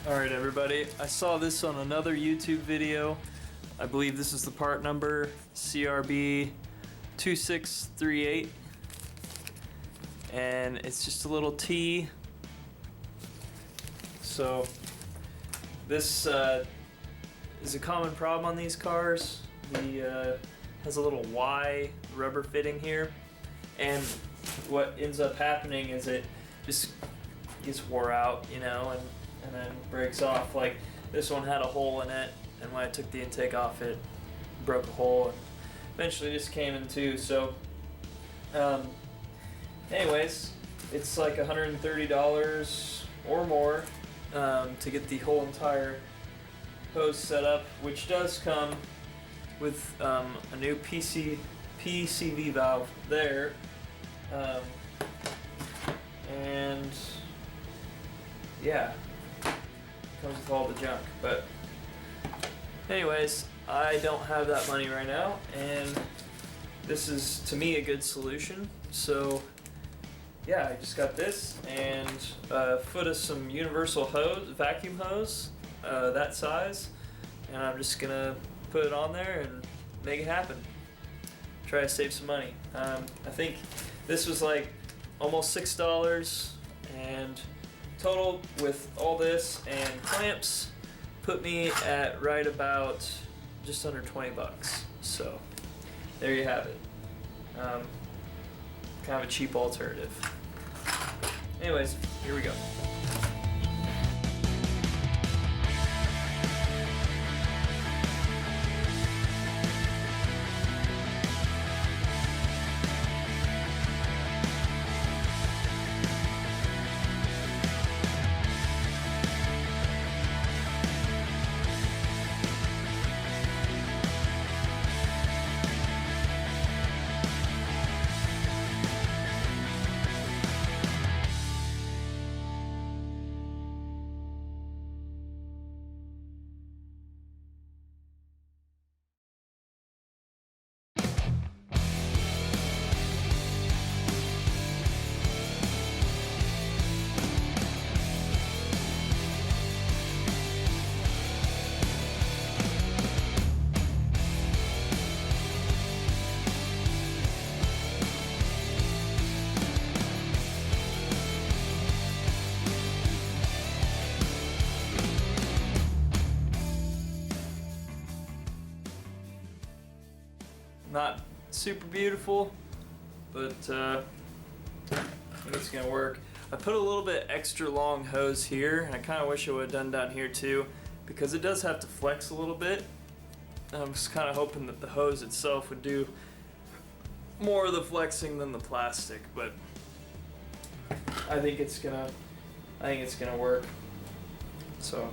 Alright everybody, I saw this on another YouTube video. I believe this is the part number CRB 2638, and it's just a little T. So this is a common problem on these cars. The has a little Y rubber fitting here, and what ends up happening is it just gets wore out, you know, and then breaks off. Like this one had a hole in it, and when I took the intake off, it broke a hole and eventually just came in two. So anyways, it's like $130 or more to get the whole entire hose set up, which does come with a new PCV valve there, and yeah, comes with all the junk. But anyways, I don't have that money right now, and this is to me a good solution. So yeah, I just got this and a foot of some universal hose, vacuum hose, that size, and I'm just gonna put it on there and make it happen. Try to save some money. I think this was like almost $6, and total with all this and clamps put me at right about just under 20 bucks. So there you have it. Kind of a cheap alternative. Anyways, here we go. Not super beautiful, but I think it's gonna work. I put a little bit extra long hose here, and I kind of wish I would have done down here too, because it does have to flex a little bit. I'm just kind of hoping that the hose itself would do more of the flexing than the plastic, but I think it's gonna work. So